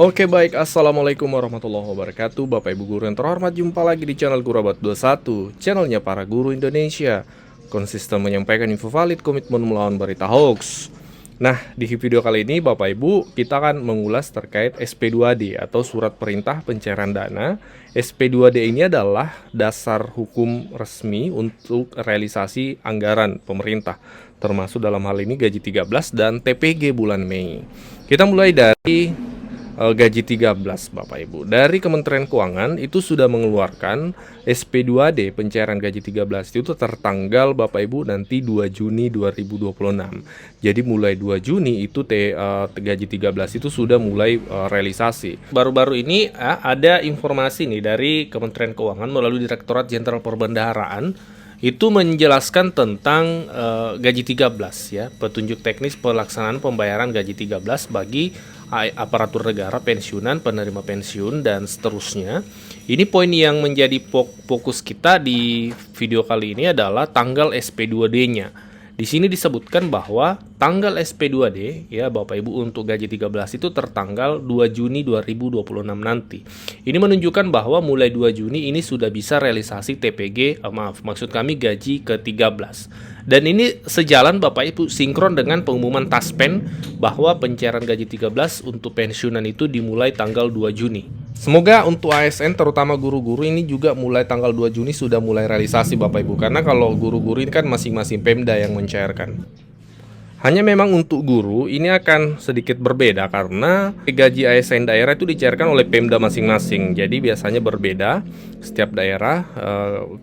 Oke baik, Assalamualaikum warahmatullahi wabarakatuh. Bapak Ibu Guru yang terhormat, jumpa lagi di channel Guru Abad 21, channelnya para guru Indonesia, konsisten menyampaikan info valid, komitmen melawan berita hoax. Nah, di video kali ini Bapak Ibu, kita akan mengulas terkait SP2D atau Surat Perintah Pencairan Dana. SP2D ini adalah dasar hukum resmi untuk realisasi anggaran pemerintah, termasuk dalam hal ini gaji 13 dan TPG bulan Mei. Kita mulai dari gaji 13 Bapak Ibu. Dari Kementerian Keuangan itu sudah mengeluarkan SP2D pencairan gaji 13 itu tertanggal Bapak Ibu nanti 2 Juni 2026. Jadi mulai 2 Juni itu gaji 13 itu sudah mulai realisasi. Baru-baru ini ada informasi nih dari Kementerian Keuangan melalui Direktorat Jenderal Perbendaharaan itu menjelaskan tentang gaji 13 ya, petunjuk teknis pelaksanaan pembayaran gaji 13 bagi aparatur negara, pensiunan, penerima pensiun, dan seterusnya. Ini poin yang menjadi fokus kita di video kali ini adalah tanggal SP2D-nya. Di sini disebutkan bahwa tanggal SP2D ya Bapak Ibu untuk gaji 13 itu tertanggal 2 Juni 2026 nanti. Ini menunjukkan bahwa mulai 2 Juni ini sudah bisa realisasi TPG, maksud kami gaji ke-13. Dan ini sejalan Bapak Ibu sinkron dengan pengumuman Taspen bahwa pencairan gaji 13 untuk pensiunan itu dimulai tanggal 2 Juni. Semoga untuk ASN terutama guru-guru ini juga mulai tanggal 2 Juni sudah mulai realisasi Bapak Ibu. Karena kalau guru-guru ini kan masing-masing Pemda yang mencairkan. Hanya memang untuk guru ini akan sedikit berbeda karena gaji ASN daerah itu dicairkan oleh Pemda masing-masing. Jadi biasanya berbeda setiap daerah.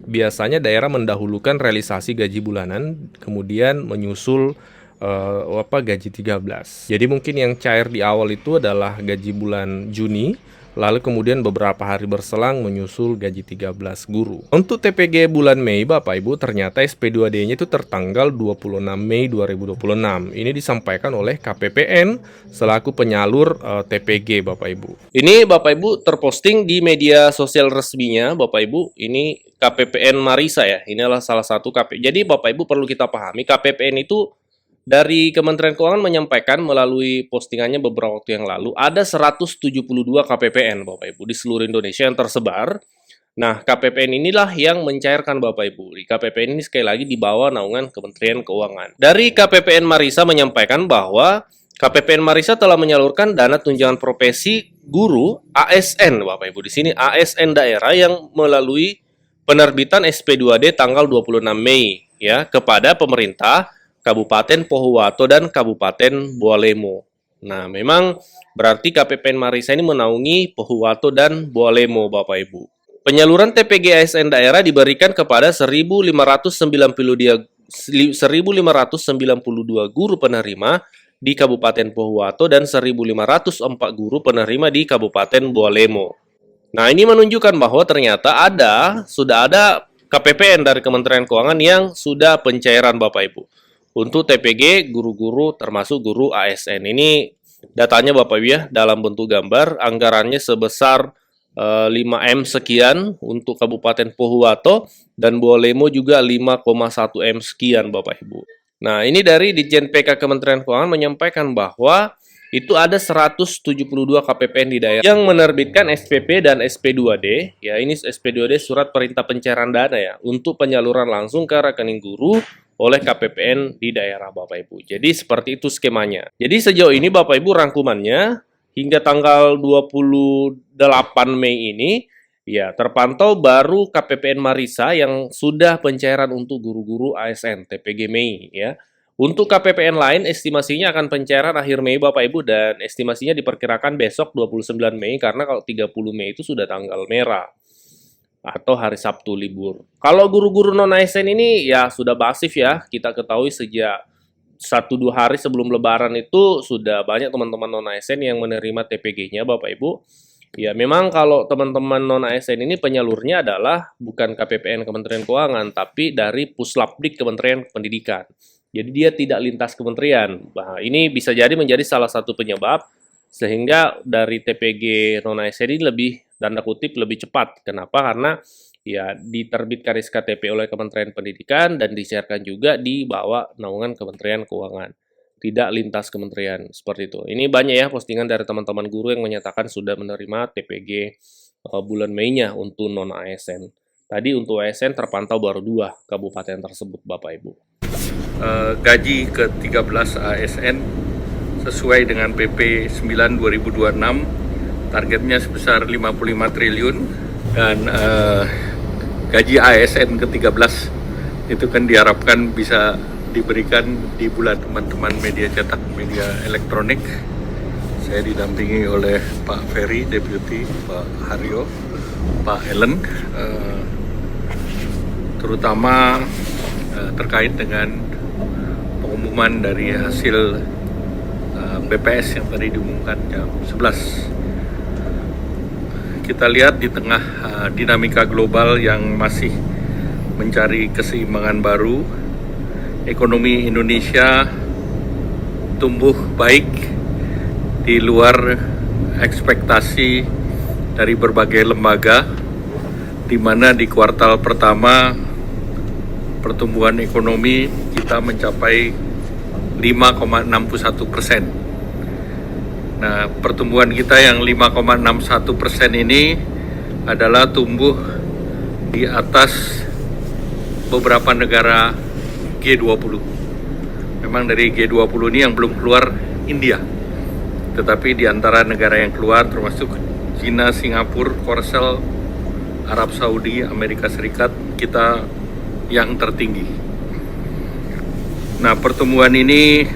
Biasanya daerah mendahulukan realisasi gaji bulanan, kemudian menyusul gaji 13. Jadi mungkin yang cair di awal itu adalah gaji bulan Juni, lalu kemudian beberapa hari berselang menyusul gaji 13 guru. Untuk TPG bulan Mei Bapak Ibu, ternyata SP2D-nya itu tertanggal 26 Mei 2026. Ini disampaikan oleh KPPN selaku penyalur TPG Bapak Ibu. Ini Bapak Ibu terposting di media sosial resminya Bapak Ibu. Ini KPPN Marisa ya. Ini adalah salah satu KPPN. Jadi Bapak Ibu perlu kita pahami KPPN itu dari Kementerian Keuangan menyampaikan melalui postingannya beberapa waktu yang lalu, ada 172 KPPN Bapak Ibu di seluruh Indonesia yang tersebar. Nah, KPPN inilah yang mencairkan Bapak Ibu. Di KPPN ini sekali lagi di bawah naungan Kementerian Keuangan. Dari KPPN Marisa menyampaikan bahwa KPPN Marisa telah menyalurkan dana tunjangan profesi guru ASN Bapak Ibu. Di sini ASN daerah yang melalui penerbitan SP2D tanggal 26 Mei ya kepada pemerintah Kabupaten Pohuwato dan Kabupaten Bualemo. Nah, memang berarti KPPN Marisa ini menaungi Pohuwato dan Bualemo, Bapak Ibu. Penyaluran TPG ASN daerah diberikan kepada 1.592 guru penerima di Kabupaten Pohuwato dan 1.504 guru penerima di Kabupaten Bualemo. Nah, ini menunjukkan bahwa ternyata sudah ada KPPN dari Kementerian Keuangan yang sudah pencairan Bapak Ibu. Untuk TPG guru-guru termasuk guru ASN ini datanya Bapak Ibu ya dalam bentuk gambar, anggarannya sebesar 5M sekian untuk Kabupaten Pohuwato dan Bualemo juga 5,1 M sekian Bapak Ibu. Nah, ini dari Ditjen PK Kementerian Keuangan menyampaikan bahwa itu ada 172 KPPN di daerah yang menerbitkan SPP dan SP2D. Ya, ini SP2D Surat Perintah Pencairan Dana ya untuk penyaluran langsung ke rekening guru oleh KPPN di daerah Bapak Ibu. Jadi seperti itu skemanya. Jadi sejauh ini Bapak Ibu rangkumannya hingga tanggal 28 Mei ini ya terpantau baru KPPN Marisa yang sudah pencairan untuk guru-guru ASN TPG Mei ya. Untuk KPPN lain estimasinya akan pencairan akhir Mei Bapak Ibu dan estimasinya diperkirakan besok 29 Mei karena kalau 30 Mei itu sudah tanggal merah atau hari Sabtu libur. Kalau guru-guru non-ASN ini ya sudah pasif ya, kita ketahui sejak 1-2 hari sebelum lebaran itu sudah banyak teman-teman non-ASN yang menerima TPG-nya Bapak Ibu. Ya memang kalau teman-teman non-ASN ini penyalurnya adalah bukan KPPN Kementerian Keuangan, tapi dari Puslapdik Kementerian Pendidikan. Jadi dia tidak lintas kementerian. Nah, ini bisa jadi menjadi salah satu penyebab sehingga dari TPG non-ASN ini lebih tanda kutip lebih cepat. Kenapa? Karena ya diterbitkan SKTP oleh Kementerian Pendidikan dan disiarkan juga di bawah naungan Kementerian Keuangan. tidak lintas kementerian, seperti itu. Ini banyak ya postingan dari teman-teman guru yang menyatakan sudah menerima TPG bulan Mei-nya untuk non-ASN. Tadi untuk ASN terpantau baru 2 kabupaten tersebut, Bapak Ibu. Gaji ke-13 ASN sesuai dengan PP 9 2026, targetnya sebesar 55 triliun, dan gaji ASN ke-13 itu kan diharapkan bisa diberikan di bulan teman-teman media cetak, media elektronik. Saya didampingi oleh Pak Ferry, Deputi, Pak Haryo, Pak Ellen, terutama terkait dengan pengumuman dari hasil BPS yang tadi diumumkan jam 11. Kita lihat di tengah dinamika global yang masih mencari keseimbangan baru, ekonomi Indonesia tumbuh baik di luar ekspektasi dari berbagai lembaga, di mana di kuartal pertama pertumbuhan ekonomi kita mencapai 5,61%. Nah, pertumbuhan kita yang 5,61% ini adalah tumbuh di atas beberapa negara G20. Memang dari G20 ini yang belum keluar India, tetapi di antara negara yang keluar termasuk China, Singapura, Korsel, Arab Saudi, Amerika Serikat, kita yang tertinggi. Nah, pertumbuhan ini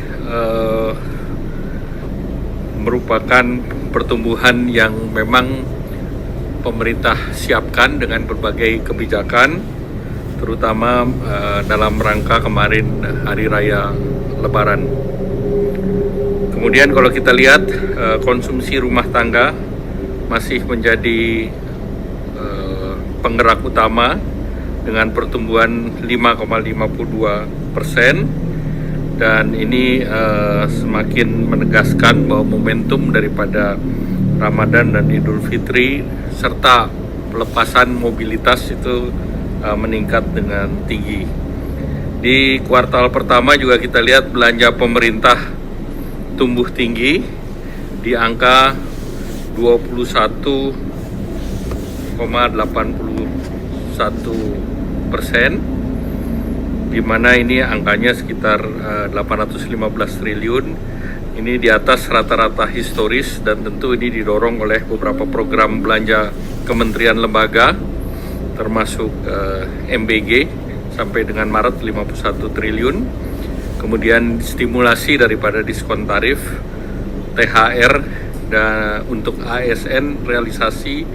merupakan pertumbuhan yang memang pemerintah siapkan dengan berbagai kebijakan, terutama dalam rangka kemarin Hari Raya Lebaran. Kemudian kalau kita lihat konsumsi rumah tangga masih menjadi penggerak utama dengan pertumbuhan 5,52%, dan ini semakin menegaskan bahwa momentum daripada Ramadan dan Idul Fitri serta pelepasan mobilitas itu meningkat dengan tinggi. Di kuartal pertama juga kita lihat belanja pemerintah tumbuh tinggi di angka 21,81%, di mana ini angkanya sekitar 815 triliun. Ini di atas rata-rata historis, dan tentu ini didorong oleh beberapa program belanja kementerian lembaga, termasuk MBG sampai dengan Maret 51 triliun. Kemudian stimulasi daripada diskon tarif, THR, dan untuk ASN realisasi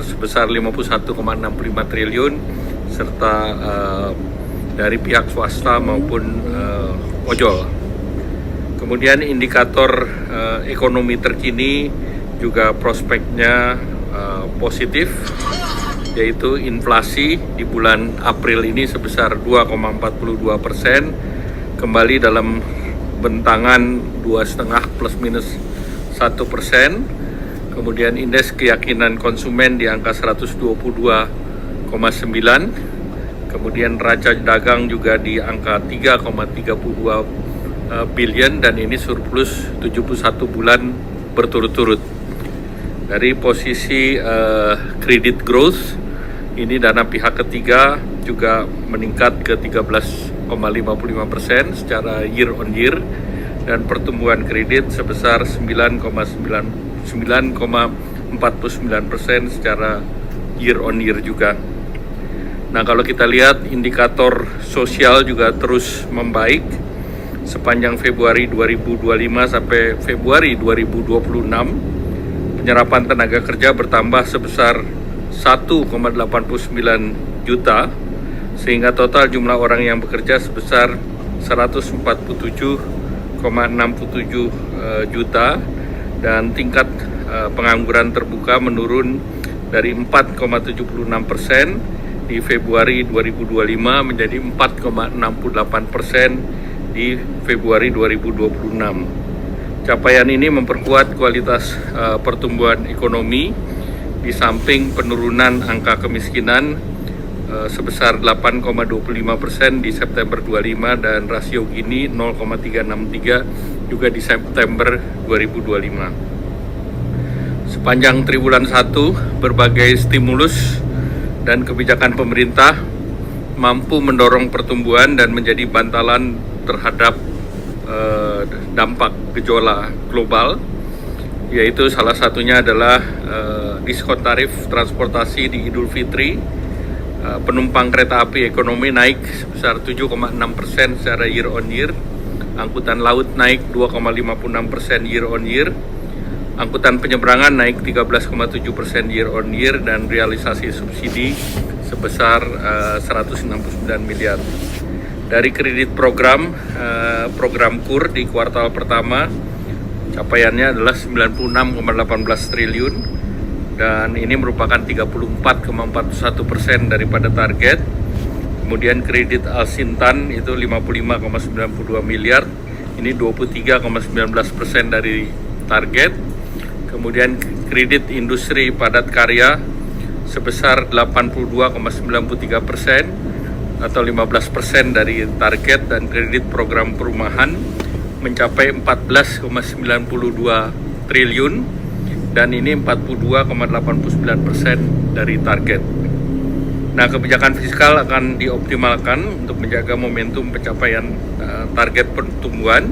sebesar 51,65 triliun, serta dari pihak swasta maupun ojol. Kemudian indikator ekonomi terkini juga prospeknya positif, yaitu inflasi di bulan April ini sebesar 2,42%, kembali dalam bentangan 2,5 plus minus 1%. Kemudian indeks keyakinan konsumen di angka 122,9. Kemudian neraca dagang juga di angka 3,32 billion, dan ini surplus 71 bulan berturut-turut. Dari posisi credit growth, ini dana pihak ketiga juga meningkat ke 13,55% secara year on year, dan pertumbuhan kredit sebesar 9,49% secara year on year juga. Nah, kalau kita lihat indikator sosial juga terus membaik. Sepanjang Februari 2025 sampai Februari 2026, penyerapan tenaga kerja bertambah sebesar 1,89 juta, sehingga total jumlah orang yang bekerja sebesar 147,67 juta, dan tingkat pengangguran terbuka menurun dari 4,76% di Februari 2025 menjadi 4,68% di Februari 2026. Capaian ini memperkuat kualitas pertumbuhan ekonomi, di samping penurunan angka kemiskinan sebesar 8,25% di September 25 dan rasio Gini 0,363 juga di September 2025. Sepanjang triwulan 1, berbagai stimulus dan kebijakan pemerintah mampu mendorong pertumbuhan dan menjadi bantalan terhadap dampak gejolak global, yaitu salah satunya adalah diskon tarif transportasi di Idul Fitri. Penumpang kereta api ekonomi naik sebesar 7,6% secara year on year, angkutan laut naik 2,56% year on year, angkutan penyeberangan naik 13,7% year on year, dan realisasi subsidi sebesar 169 miliar. Dari kredit program KUR di kuartal pertama, capaiannya adalah 96,18 triliun, dan ini merupakan 34,41% daripada target. Kemudian kredit Alsintan itu 55,92 miliar, ini 23,19% dari target. Kemudian kredit industri padat karya sebesar 82,93% atau 15% dari target, dan kredit program perumahan mencapai 14,92 triliun dan ini 42,89% dari target. Nah, kebijakan fiskal akan dioptimalkan untuk menjaga momentum pencapaian target pertumbuhan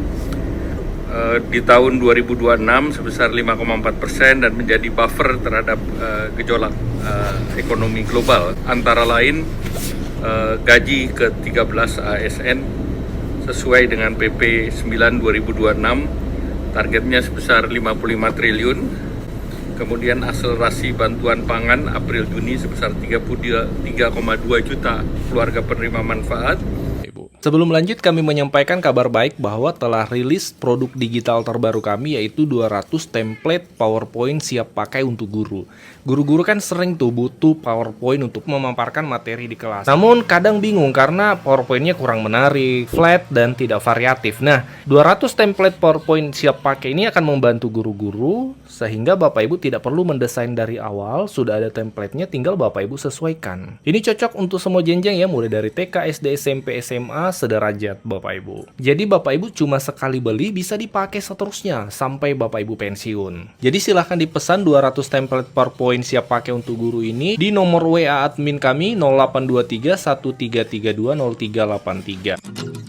di tahun 2026 sebesar 5,4% dan menjadi buffer terhadap gejolak ekonomi global, antara lain gaji ke-13 ASN sesuai dengan PP 9 2026, targetnya sebesar 55 triliun. Kemudian akselerasi bantuan pangan April-Juni sebesar 33,2 juta keluarga penerima manfaat. Sebelum lanjut, kami menyampaikan kabar baik bahwa telah rilis produk digital terbaru kami, yaitu 200 template PowerPoint siap pakai untuk guru. Guru-guru kan sering tuh butuh PowerPoint untuk memaparkan materi di kelas. Namun kadang bingung karena PowerPoint-nya kurang menarik, flat, dan tidak variatif. Nah, 200 template PowerPoint siap pakai ini akan membantu guru-guru sehingga Bapak Ibu tidak perlu mendesain dari awal, sudah ada template-nya, tinggal Bapak Ibu sesuaikan. Ini cocok untuk semua jenjang ya, mulai dari TK, SD, SMP, SMA, sederajat Bapak Ibu. Jadi Bapak Ibu cuma sekali beli bisa dipakai seterusnya sampai Bapak Ibu pensiun. Jadi silahkan dipesan 200 template PowerPoint siap pakai untuk guru ini di nomor WA admin kami 0823 1332 0383.